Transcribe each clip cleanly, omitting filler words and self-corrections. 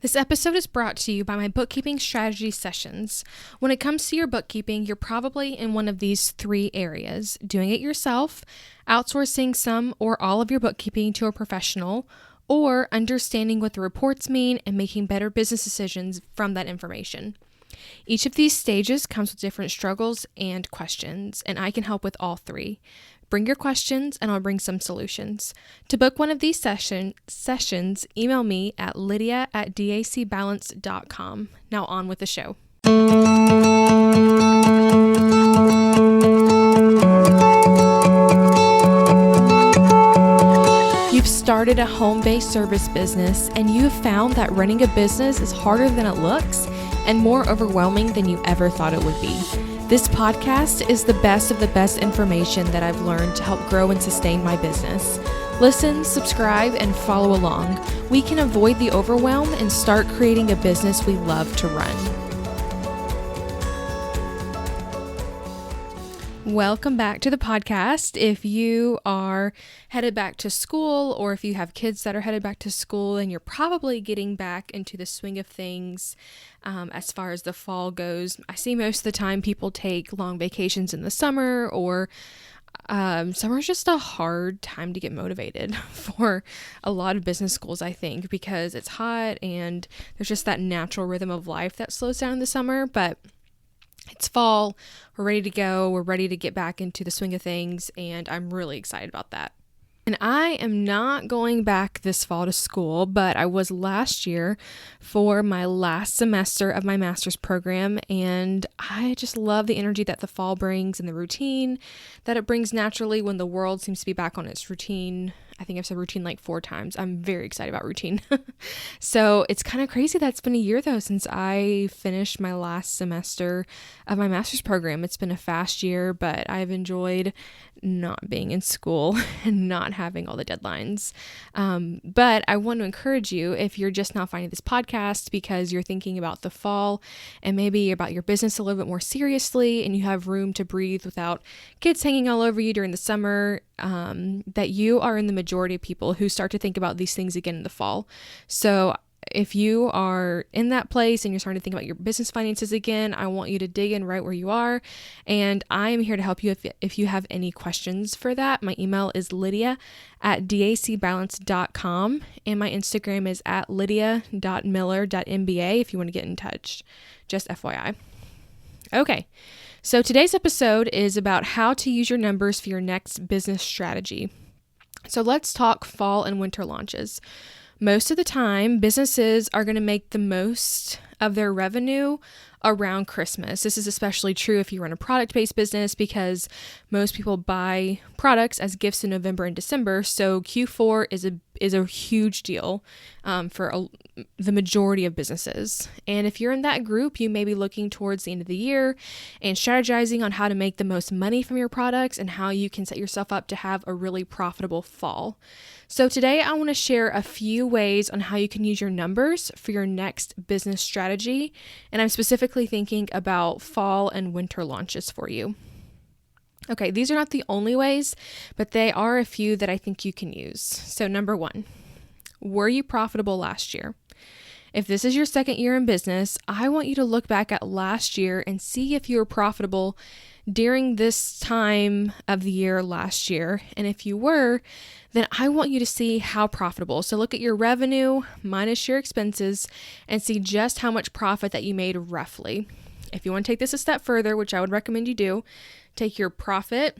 This episode is brought to you by my bookkeeping strategy sessions. When it comes to your bookkeeping, you're probably in one of these three areas: doing it yourself, outsourcing some or all of your bookkeeping to a professional, or understanding what the reports mean and making better business decisions from that information. Each of these stages comes with different struggles and questions, and I can help with all three. Bring your questions and I'll bring some solutions. To book one of these sessions, email me at lydia@dacbalance.com. Now on with the show. You've started a home-based service business and you have found that running a business is harder than it looks and more overwhelming than you ever thought it would be. This podcast is the best of the best information that I've learned to help grow and sustain my business. Listen, subscribe, and follow along. We can avoid the overwhelm and start creating a business we love to run. Welcome back to the podcast. If you are headed back to school or if you have kids that are headed back to school and you're probably getting back into the swing of things as far as the fall goes, I see most of the time people take long vacations in the summer, or summer is just a hard time to get motivated for a lot of business schools, I think, because it's hot and there's just that natural rhythm of life that slows down in the summer. But it's fall, we're ready to go, we're ready to get back into the swing of things, and I'm really excited about that. And I am not going back this fall to school, but I was last year for my last semester of my master's program, and I just love the energy that the fall brings and the routine that it brings naturally when the world seems to be back on its routine. I think I've said routine like 4 times. I'm very excited about routine. So it's kind of crazy that it's been a year though since I finished my last semester of my master's program. It's been a fast year, but I've enjoyed not being in school and not having all the deadlines. But I want to encourage you, if you're just not finding this podcast because you're thinking about the fall and maybe about your business a little bit more seriously and you have room to breathe without kids hanging all over you during the summer, that you are in the majority of people who start to think about these things again in the fall. So if you are in that place and you're starting to think about your business finances again, I want you to dig in right where you are. And I am here to help you if you have any questions for that. My email is lydia@dacbalance.com and my Instagram is @lydia.miller.mba if you want to get in touch. Just FYI. Okay. So today's episode is about how to use your numbers for your next business strategy. So let's talk fall and winter launches. Most of the time, businesses are going to make the most of their revenue around Christmas. This is especially true if you run a product-based business because most people buy products as gifts in November and December. So Q4 is a huge deal for the majority of businesses. And if you're in that group, you may be looking towards the end of the year and strategizing on how to make the most money from your products and how you can set yourself up to have a really profitable fall. So today I want to share a few ways on how you can use your numbers for your next business strategy. And I'm specifically thinking about fall and winter launches for you. Okay, these are not the only ways, but they are a few that I think you can use. So number 1, were you profitable last year? If this is your second year in business, I want you to look back at last year and see if you were profitable during this time of the year last year. And if you were, then I want you to see how profitable. So look at your revenue minus your expenses and see just how much profit that you made roughly. If you want to take this a step further, which I would recommend you do, take your profit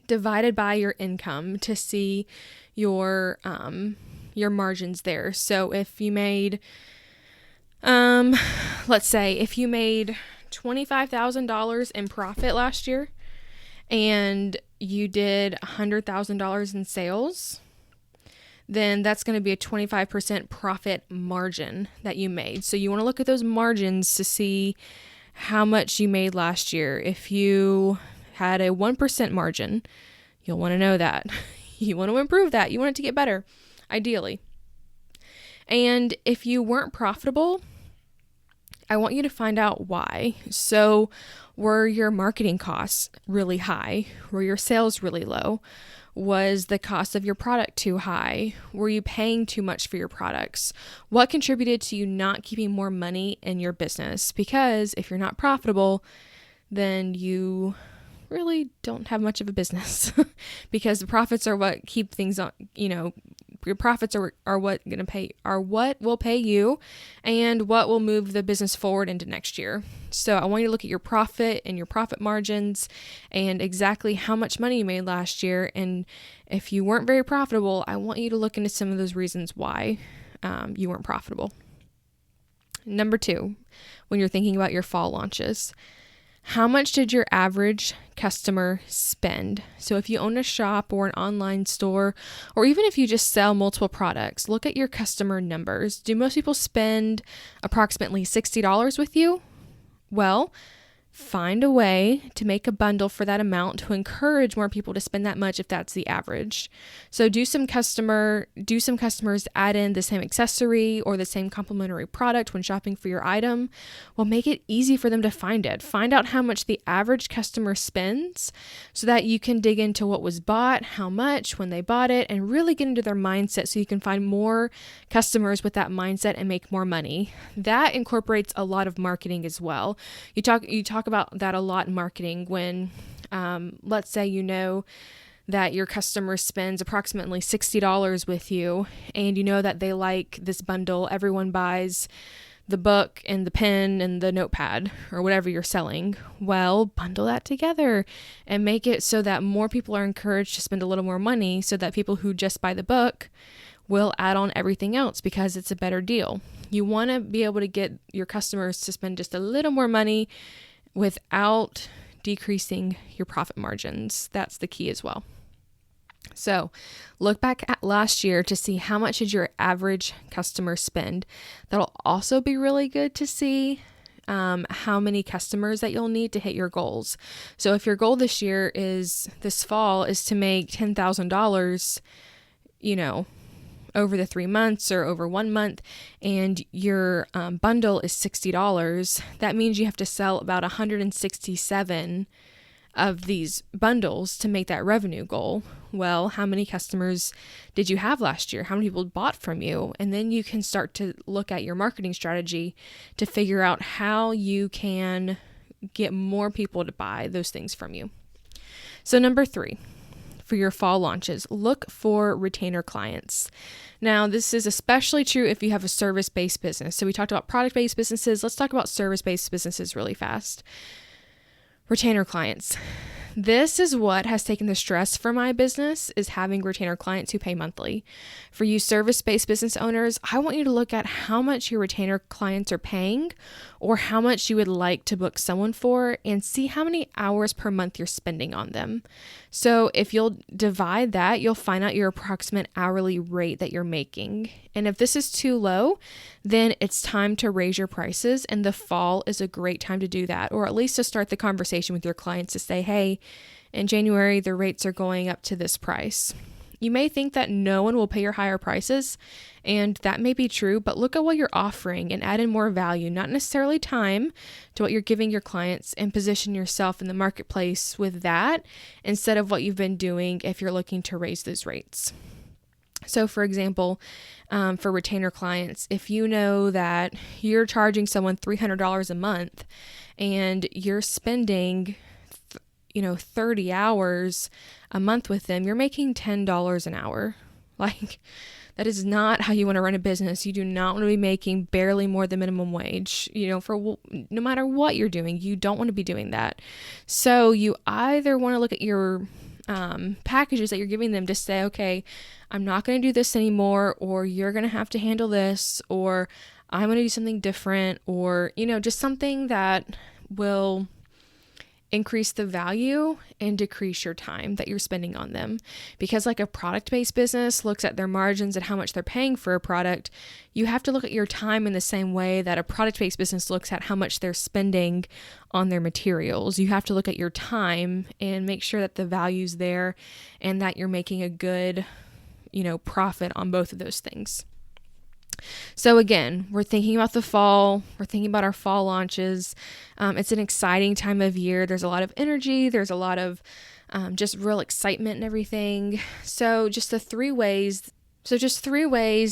divided by your income to see your margins there. So if you made, let's say if you made $25,000 in profit last year and you did $100,000 in sales, then that's going to be a 25% profit margin that you made. So you want to look at those margins to see how much you made last year. If you had a 1% margin, you'll want to know that. You want to improve that. You want it to get better, ideally. And if you weren't profitable, I want you to find out why. So were your marketing costs really high? Were your sales really low? Was the cost of your product too high? Were you paying too much for your products? What contributed to you not keeping more money in your business? Because if you're not profitable, then you really don't have much of a business because the profits are what keep things on, your profits are what will pay you and what will move the business forward into next year. So I want you to look at your profit and your profit margins and exactly how much money you made last year. And if you weren't very profitable, I want you to look into some of those reasons why you weren't profitable. Number 2, when you're thinking about your fall launches, how much did your average customer spend? So if you own a shop or an online store, or even if you just sell multiple products, look at your customer numbers. Do most people spend approximately $60 with you? Well, find a way to make a bundle for that amount to encourage more people to spend that much if that's the average. So do some customers add in the same accessory or the same complimentary product when shopping for your item? Well, make it easy for them to find it. Find out how much the average customer spends so that you can dig into what was bought, how much, when they bought it, and really get into their mindset so you can find more customers with that mindset and make more money. That incorporates a lot of marketing as well. You talk about that a lot in marketing when, let's say you know that your customer spends approximately $60 with you and you know that they like this bundle. Everyone buys the book and the pen and the notepad or whatever you're selling. Well, bundle that together and make it so that more people are encouraged to spend a little more money so that people who just buy the book will add on everything else because it's a better deal. You want to be able to get your customers to spend just a little more money without decreasing your profit margins. That's the key as well. So look back at last year to see how much did your average customer spend. That'll also be really good to see how many customers that you'll need to hit your goals. So if your goal this fall is to make $10,000, over the 3 months or over 1 month, and your bundle is $60, that means you have to sell about 167 of these bundles to make that revenue goal. Well, how many customers did you have last year? How many people bought from you? And then you can start to look at your marketing strategy to figure out how you can get more people to buy those things from you. So number 3, for your fall launches, look for retainer clients. Now, this is especially true if you have a service-based business. So we talked about product-based businesses. Let's talk about service-based businesses really fast. Retainer clients. This is what has taken the stress for my business, is having retainer clients who pay monthly. For you service-based business owners, I want you to look at how much your retainer clients are paying or how much you would like to book someone for and see how many hours per month you're spending on them. So if you'll divide that, you'll find out your approximate hourly rate that you're making. And if this is too low, then it's time to raise your prices, and the fall is a great time to do that, or at least to start the conversation with your clients to say, hey, in January, the rates are going up to this price. You may think that no one will pay your higher prices, and that may be true, but look at what you're offering and add in more value, not necessarily time, to what you're giving your clients, and position yourself in the marketplace with that instead of what you've been doing if you're looking to raise those rates. So for example, for retainer clients, if you know that you're charging someone $300 a month and you're spending 30 hours a month with them, you're making $10 an hour. That is not how you want to run a business. You do not want to be making barely more than minimum wage, for no matter what you're doing. You don't want to be doing that. So you either want to look at your packages that you're giving them to say, okay, I'm not going to do this anymore, or you're going to have to handle this, or I'm going to do something different, or, just something that will increase the value and decrease your time that you're spending on them. Because like a product-based business looks at their margins and how much they're paying for a product, you have to look at your time in the same way that a product-based business looks at how much they're spending on their materials. You have to look at your time and make sure that the value's there and that you're making a good, profit on both of those things. So again, we're thinking about the fall. We're thinking about our fall launches. It's an exciting time of year. There's a lot of energy. There's a lot of just real excitement and everything. So just three ways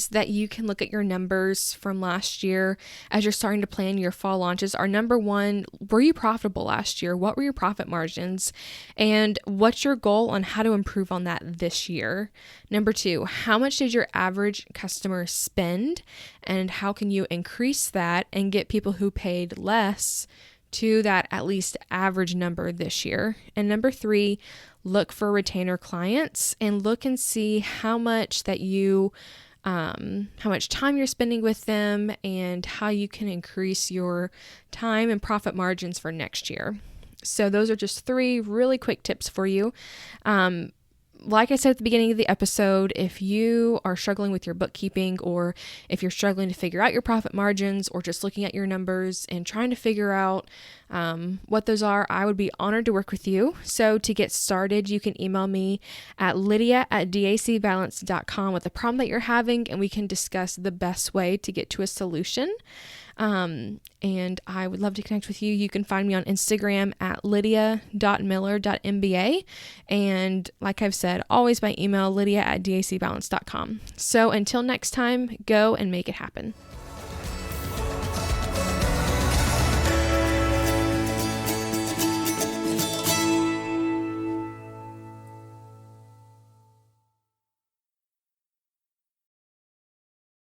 that you can look at your numbers from last year as you're starting to plan your fall launches are: number one, were you profitable last year? What were your profit margins? And what's your goal on how to improve on that this year? Number two, how much did your average customer spend? And how can you increase that and get people who paid less to that at least average number this year? And number three, look for retainer clients and look and see how much time you're spending with them and how you can increase your time and profit margins for next year. So those are just 3 really quick tips for you. Like I said at the beginning of the episode, if you are struggling with your bookkeeping, or if you're struggling to figure out your profit margins, or just looking at your numbers and trying to figure out what those are, I would be honored to work with you. So to get started, you can email me at lydia@dacbalance.com with the problem that you're having, and we can discuss the best way to get to a solution. And I would love to connect with you. You can find me on Instagram at lydia.miller.mba. And like I've said, always by email, lydia@dacbalance.com. So until next time, go and make it happen.